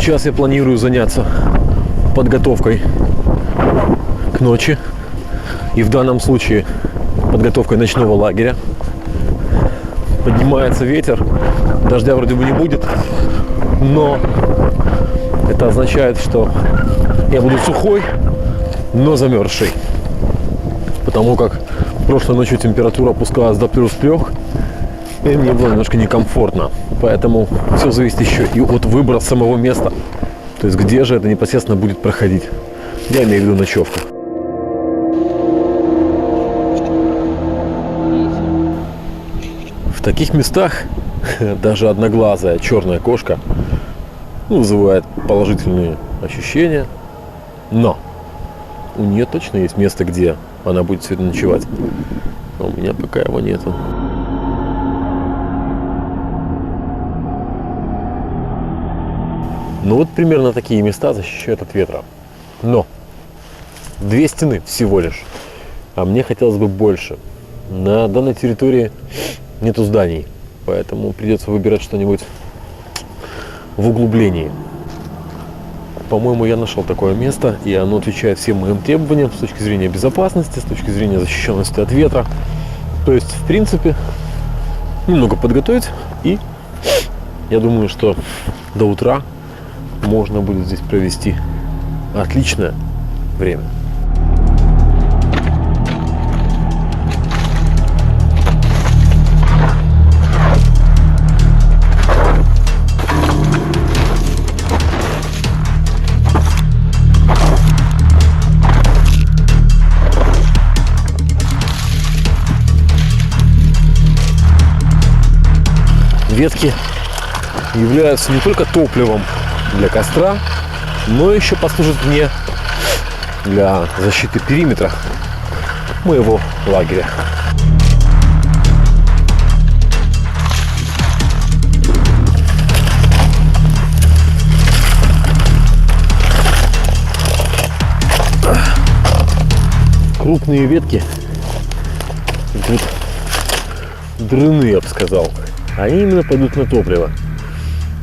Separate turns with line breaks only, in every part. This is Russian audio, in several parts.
сейчас я планирую заняться подготовкой к ночи. И в данном случае подготовкой ночного лагеря. Поднимается ветер. Дождя вроде бы не будет. Но это означает, что я буду сухой, но замерзший. Потому как прошлой ночью температура опускалась до +3. И мне было немножко некомфортно. Поэтому все зависит еще и от выбора самого места. То есть где же это непосредственно будет проходить. Я имею в виду ночевку. В таких местах даже одноглазая черная кошка вызывает положительные ощущения. Но у нее точно есть место, где она будет сегодня ночевать. А у меня пока его нету. Ну вот примерно такие места защищают от ветра. Но 2 стены всего лишь. А мне хотелось бы больше. На данной территории нету зданий. Поэтому придется выбирать что-нибудь в углублении. По-моему, я нашел такое место. И оно отвечает всем моим требованиям с точки зрения безопасности, с точки зрения защищенности от ветра. То есть, в принципе, немного подготовить. И я думаю, что до утра можно будет здесь провести отличное время. Ветки являются не только топливом для костра, но еще послужат мне для защиты периметра моего лагеря. Крупные ветки, вот дрыны, я бы сказал, они именно пойдут на топливо.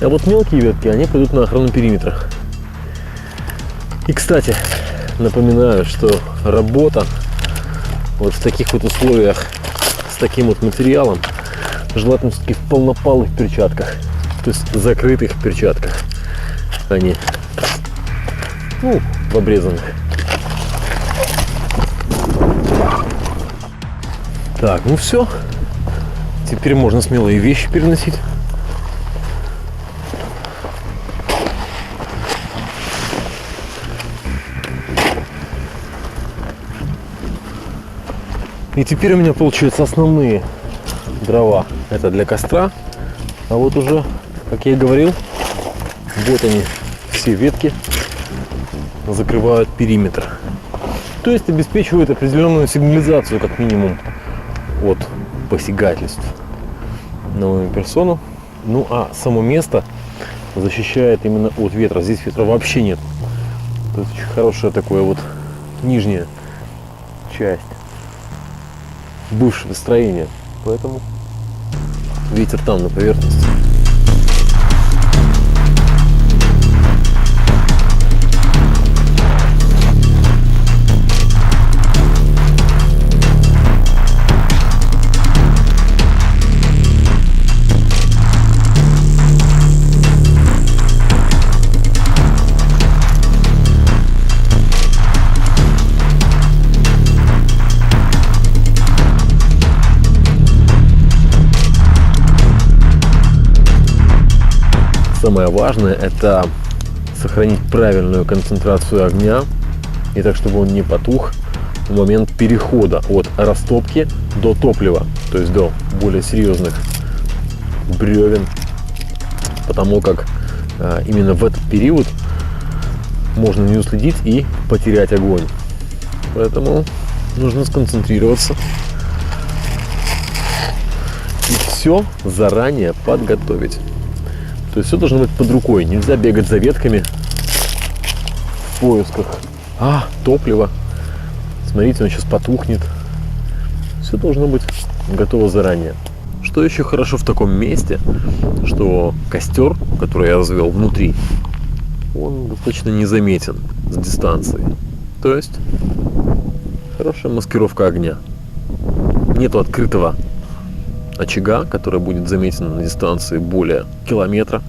А вот мелкие ветки, они пойдут на охрану периметра. И, кстати, напоминаю, что работа вот в таких вот условиях с таким вот материалом желательно все-таки в полнопалых перчатках, то есть закрытых перчатках, а не в обрезанных. Так, ну все. Теперь можно смело и вещи переносить. И теперь у меня получаются основные дрова. Это для костра. А вот уже, как я и говорил, вот они, все ветки закрывают периметр. То есть обеспечивают определенную сигнализацию, как минимум, от посягательств на мою персону. Ну а само место защищает именно от ветра. Здесь ветра вообще нет. То есть очень хорошая такое вот нижняя часть бывшего строения. Поэтому ветер там на поверхности. Самое важное — это сохранить правильную концентрацию огня, и так, чтобы он не потух в момент перехода от растопки до топлива, то есть до более серьезных бревен, потому как именно в этот период можно не уследить и потерять огонь. Поэтому нужно сконцентрироваться и все заранее подготовить. То есть все должно быть под рукой. Нельзя бегать за ветками в поисках топлива. Смотрите, он сейчас потухнет. Все должно быть готово заранее. Что еще хорошо в таком месте, что костер, который я развел внутри, он достаточно незаметен с дистанции. То есть хорошая маскировка огня. Нету открытого очага, который будет заметен на дистанции более километра.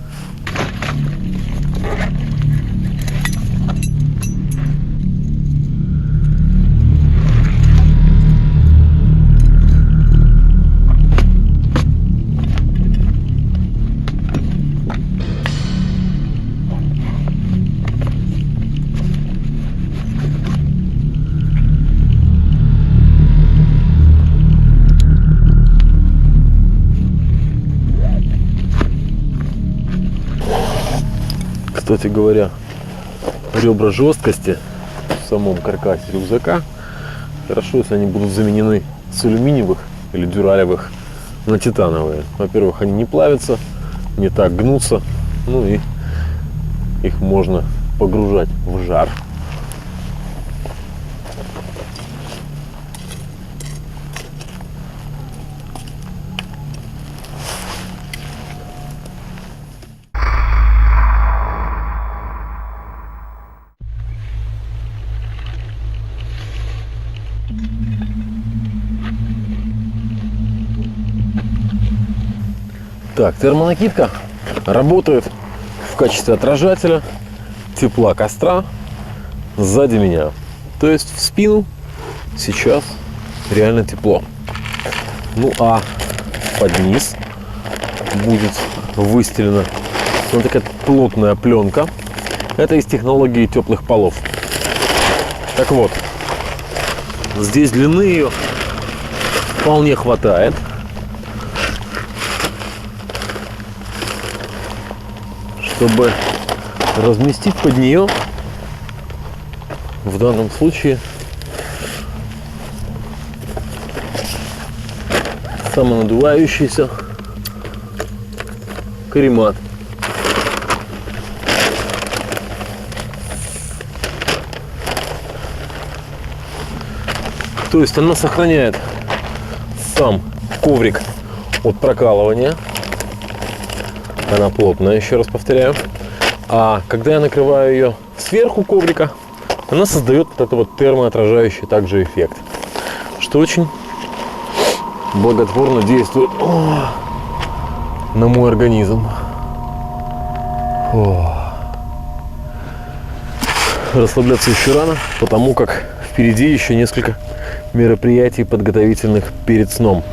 Кстати говоря, ребра жесткости в самом каркасе рюкзака хорошо, если они будут заменены с алюминиевых или дюралевых на титановые. Во-первых, они не плавятся, не так гнутся, ну и их можно погружать в жар. Так, термонакидка работает в качестве отражателя тепла костра сзади меня. То есть в спину сейчас реально тепло. Ну а под низ будет выстелена вот такая плотная пленка. Это из технологии теплых полов. Так вот, здесь длины ее вполне хватает. Чтобы разместить под нее в данном случае самонадувающийся каремат. То есть она сохраняет сам коврик от прокалывания. Она плотная, еще раз повторяю. А когда я накрываю ее сверху коврика, она создает вот этот вот термоотражающий также эффект, что очень благотворно действует на мой организм. Расслабляться еще рано, потому как впереди еще несколько мероприятий подготовительных перед сном.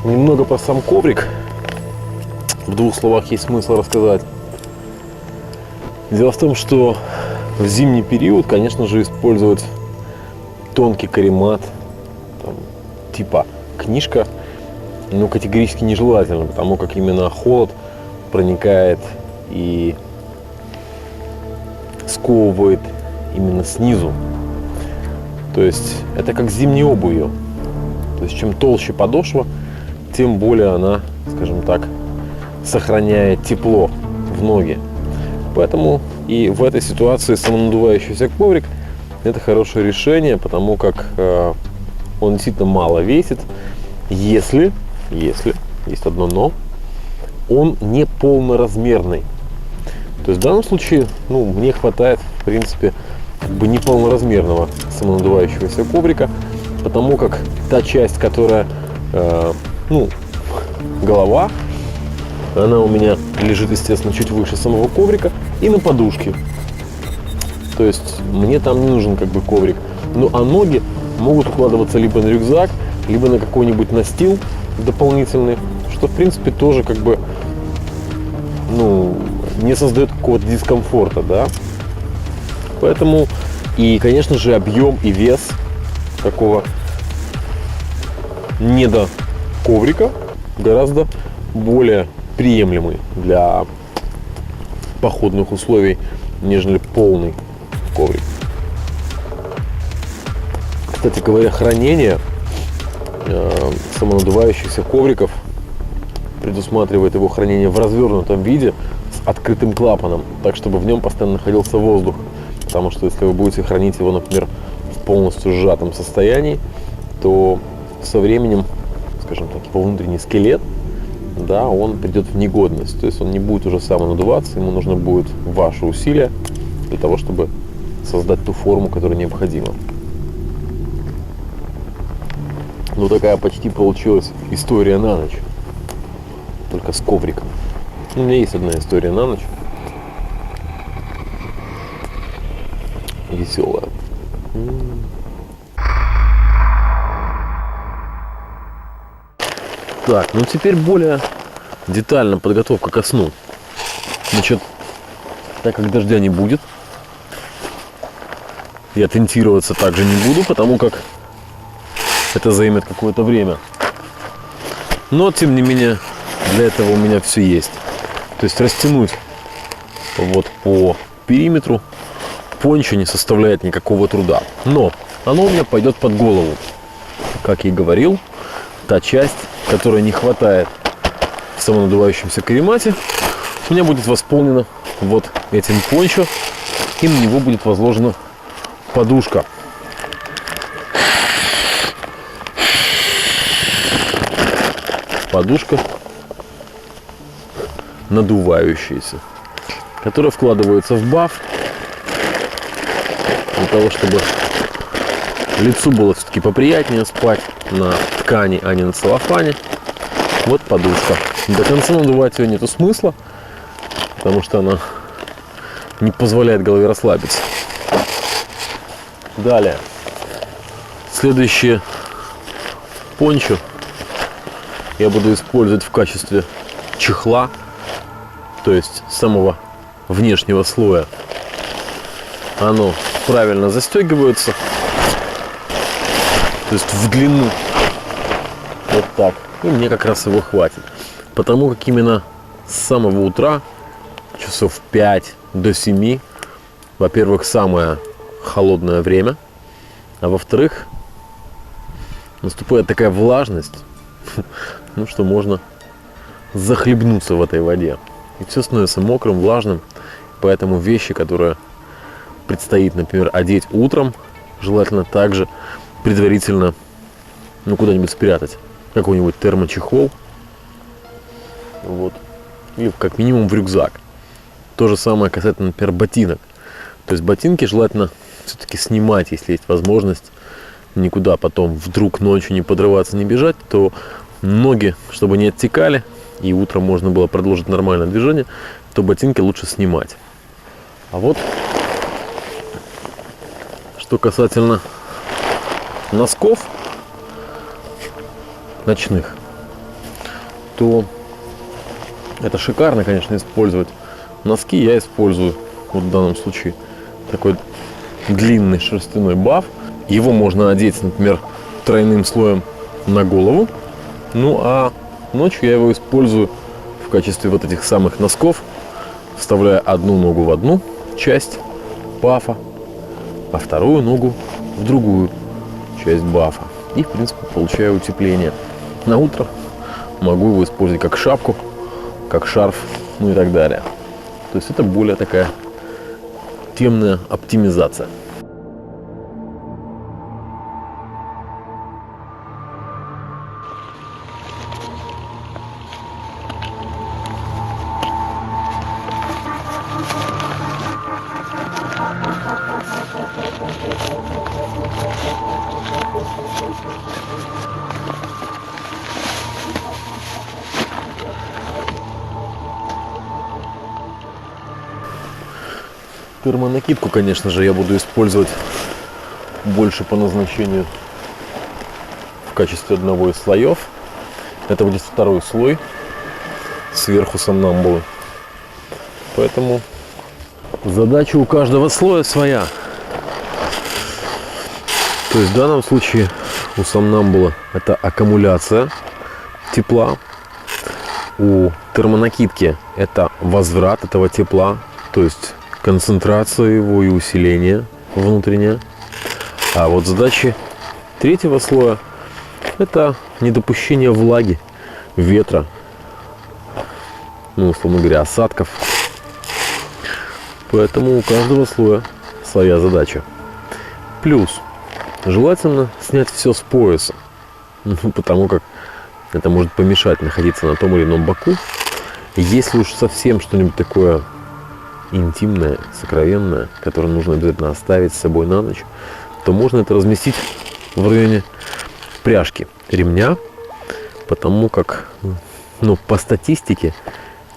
Немного про сам коврик. В двух словах есть смысл рассказать. Дело в том, что в зимний период, конечно же, использовать тонкий каремат, там, типа книжка, ну, категорически нежелательно, потому как именно холод проникает и сковывает именно снизу. То есть это как с зимней обувью. То есть чем толще подошва, тем более она, скажем так, сохраняет тепло в ноги. Поэтому и в этой ситуации самонадувающийся коврик — это хорошее решение, потому как он действительно мало весит, если есть одно но, он не полноразмерный. То есть в данном случае, ну, мне хватает, в принципе, как бы неполноразмерного самонадувающегося коврика, потому как та часть, которая голова, она у меня лежит, естественно, чуть выше самого коврика и на подушке. То есть мне там не нужен как бы коврик. Ну а ноги могут укладываться либо на рюкзак, либо на какой-нибудь настил дополнительный, что в принципе тоже как бы, ну, не создает какого-то дискомфорта, да. Поэтому и, конечно же, объем и вес такого недоковрика, гораздо более приемлемый для походных условий, нежели полный коврик. Кстати говоря, хранение самонадувающихся ковриков предусматривает его хранение в развернутом виде с открытым клапаном, так чтобы в нем постоянно находился воздух. Потому что если вы будете хранить его, например, в полностью сжатом состоянии, то со временем, скажем так, его внутренний скелет, да, он придет в негодность. То есть он не будет уже самонадуваться, ему нужно будет ваши усилия для того, чтобы создать ту форму, которая необходима. Ну, такая почти получилась история на ночь. Только с ковриком. У меня есть одна история на ночь. Веселая. Так, ну теперь более детально подготовка ко сну. Значит, так как дождя не будет, я тентироваться также не буду, потому как это займет какое-то время. Но, тем не менее, для этого у меня все есть. То есть растянуть вот по периметру пончо не составляет никакого труда. Но оно у меня пойдет под голову. Как я и говорил, та часть, которая не хватает в самонадувающемся каремате, у меня будет восполнена вот этим пончо, и на него будет возложена подушка. Подушка надувающаяся, которая вкладывается в баф для того, чтобы лицу было все-таки поприятнее спать на ткани, а не на целлофане. Вот подушка. До конца надувать ее нету смысла, потому что она не позволяет голове расслабиться. Далее. Следующее пончо я буду использовать в качестве чехла, то есть самого внешнего слоя. Оно правильно застегивается, то есть в длину, вот так, и мне как раз его хватит, потому как именно с самого утра, часов 5 до 7, во-первых, самое холодное время, а во-вторых, наступает такая влажность, ну что можно захлебнуться в этой воде. И все становится мокрым, влажным. Поэтому вещи, которые предстоит, например, одеть утром, желательно также предварительно куда-нибудь спрятать. Какой-нибудь термочехол. Вот. Или как минимум в рюкзак. То же самое касательно, например, ботинок. То есть ботинки желательно все-таки снимать, если есть возможность. Никуда потом вдруг ночью не подрываться, не бежать, то ноги, чтобы не оттекали, и утром можно было продолжить нормальное движение, то ботинки лучше снимать. А вот, что касательно носков ночных, то это шикарно, конечно, использовать. Носки я использую, вот в данном случае, такой длинный шерстяной баф. Его можно одеть, например, тройным слоем на голову. Ну а ночью я его использую в качестве вот этих самых носков, вставляя одну ногу в одну часть бафа, а вторую ногу в другую часть бафа. И, в принципе, получаю утепление. На утро могу его использовать как шапку, как шарф, ну и так далее. То есть это более такая темная оптимизация. Термонакидку, конечно же, я буду использовать больше по назначению в качестве одного из слоев. Это будет второй слой сверху сомнамбулы. Поэтому задача у каждого слоя своя. То есть в данном случае у сомнамбула это аккумуляция тепла, у термонакидки это возврат этого тепла, то есть концентрация его и усиление внутреннее. А вот задачи третьего слоя это недопущение влаги, ветра, ну, условно говоря, осадков. Поэтому у каждого слоя своя задача. Плюс желательно снять все с пояса, потому как это может помешать находиться на том или ином боку. Если уж совсем что-нибудь такое интимное, сокровенное, которое нужно обязательно оставить с собой на ночь, то можно это разместить в районе пряжки ремня, потому как, ну, по статистике,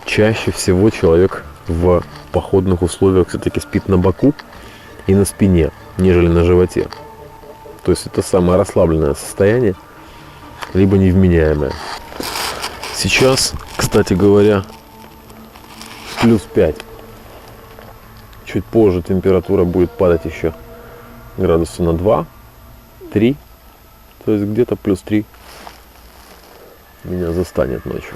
чаще всего человек в походных условиях все-таки спит на боку и на спине, нежели на животе. То есть это самое расслабленное состояние, либо невменяемое. Сейчас, кстати говоря, плюс 5. Чуть позже температура будет падать еще градуса на 2-3. То есть где-то плюс 3 меня застанет ночью.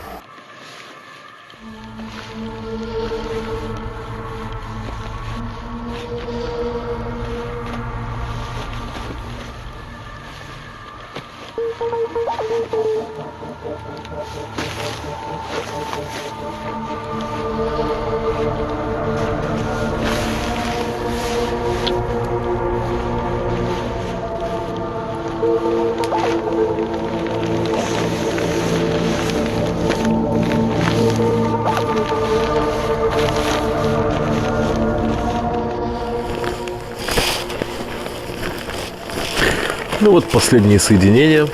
Ну вот последние соединения.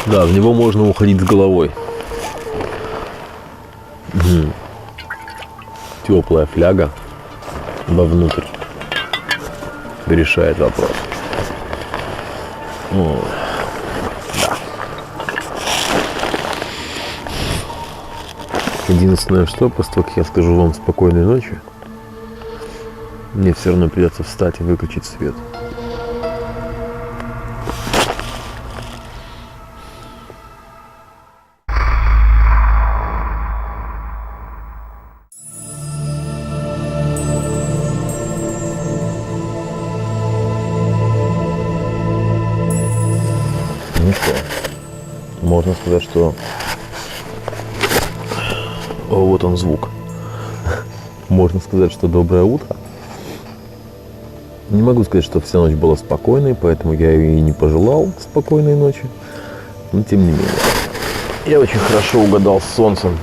Да, в него можно уходить с головой. Теплая фляга вовнутрь решает вопрос. Да. Единственное, что после того, как я скажу вам спокойной ночи, мне все равно придется встать и выключить свет. Ну что, можно сказать, что вот он звук. Можно сказать, что доброе утро. Не могу сказать, что вся ночь была спокойной, поэтому я ее и не пожелал спокойной ночи. Но тем не менее, я очень хорошо угадал с солнцем.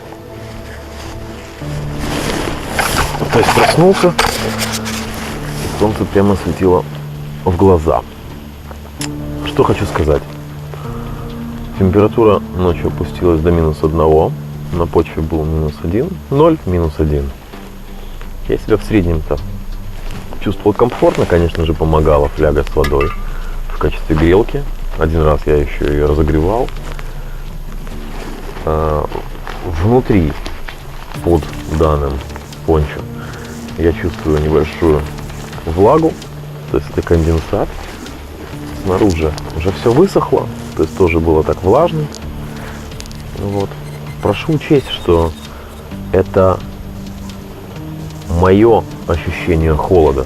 То есть проснулся, и солнце прямо светило в глаза. Что хочу сказать. Температура ночью опустилась до -1, на почве был -1, 0, -1. Я себя в среднем-то чувствовал комфортно, конечно же, помогала фляга с водой в качестве грелки. Один раз я еще ее разогревал. Внутри, под данным пончо, я чувствую небольшую влагу, то есть это конденсат. Снаружи уже все высохло, то есть тоже было так влажно. Вот. Прошу учесть, что это мое ощущение холода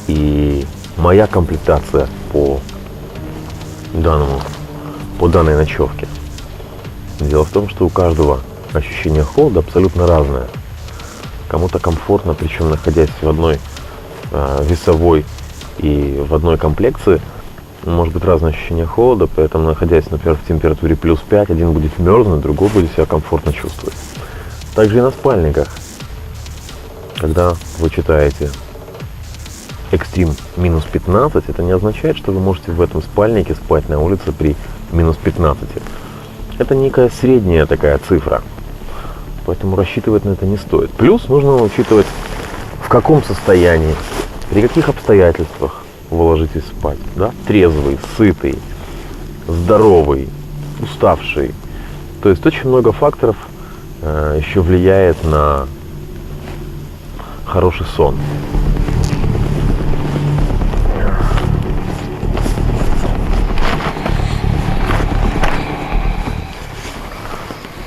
и моя комплектация по данной ночевке. Дело в том, что у каждого ощущение холода абсолютно разное. Кому-то комфортно, причем находясь в одной весовой и в одной комплекции, может быть разное ощущение холода, поэтому, находясь, например, в температуре плюс 5, один будет мерзнуть, другой будет себя комфортно чувствовать. Также и на спальниках. Когда вы читаете экстрим -15, это не означает, что вы можете в этом спальнике спать на улице при -15. Это некая средняя такая цифра, поэтому рассчитывать на это не стоит. Плюс нужно учитывать, в каком состоянии, при каких обстоятельствах вы ложитесь спать. Да? Трезвый, сытый, здоровый, уставший. То есть очень много факторов еще влияет на хороший сон.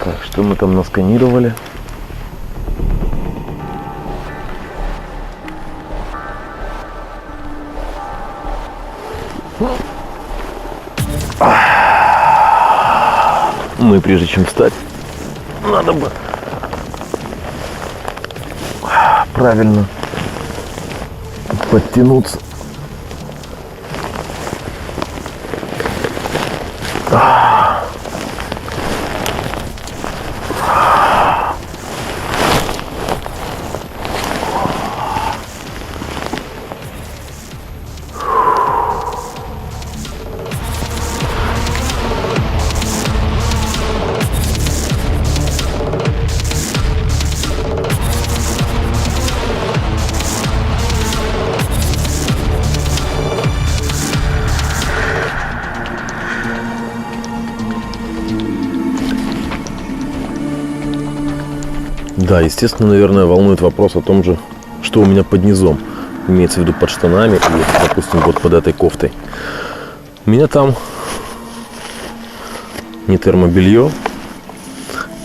Так, что мы там насканировали? Ну и прежде чем встать, надо бы правильно подтянуться. Да, естественно, наверное, волнует вопрос о том же, что у меня под низом. Имеется в виду под штанами и, допустим, вот под этой кофтой. У меня там не термобелье,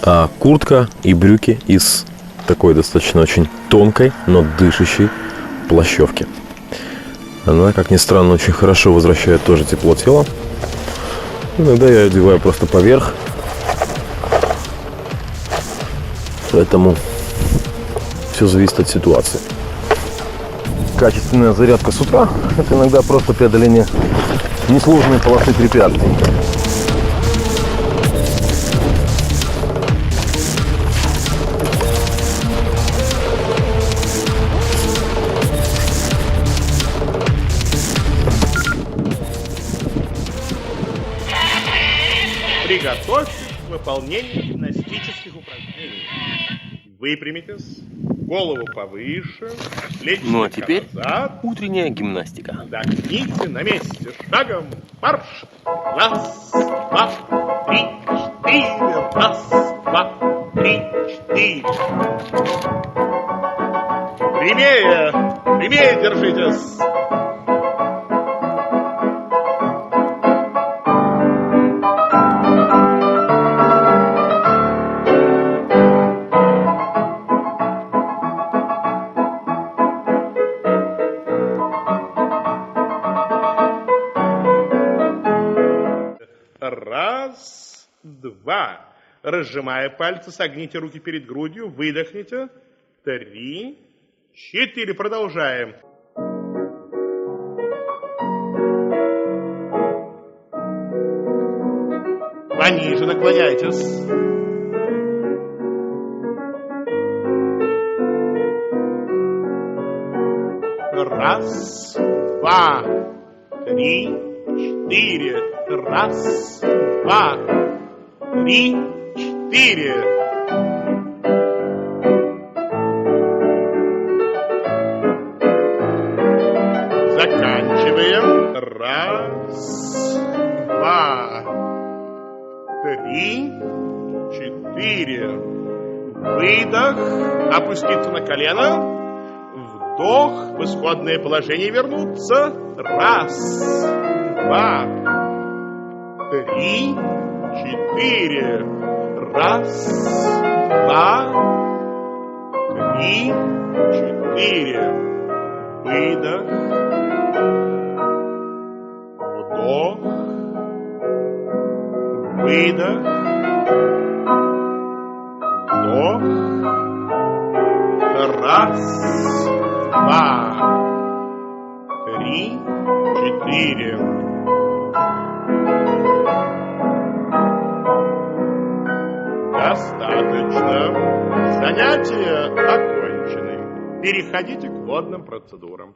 а куртка и брюки из такой достаточно очень тонкой, но дышащей плащевки. Она, как ни странно, очень хорошо возвращает тоже тепло тела. Иногда я одеваю просто поверх. Поэтому все зависит от ситуации. Качественная зарядка с утра – это иногда просто преодоление несложной полосы препятствий.
Приготовьтесь к выполнению гимнастических упражнений. Выпрямитесь, голову повыше, плечи
Ну а теперь
назад.
утренняя гимнастика.
Отдохните на месте. Шагом марш. Раз, два, три, четыре. Раз, два, три, четыре. Прямее, прямее держитесь. Раз, два. Разжимая пальцы, согните руки перед грудью, выдохните. 3, 4. Продолжаем. Пониже наклоняйтесь. Раз, два, 3, 4. Раз, два, 3, 4. Заканчиваем. Раз, два, 3, 4. Выдох. Опуститься на колено. Вдох. В исходное положение вернуться. Раз, два, 3, 4. Раз, два, 3, 4. Выдох. Вдох. Выдох. Вдох. Раз, два, 3, 4. Достаточно. Занятия окончены. Переходите к водным процедурам.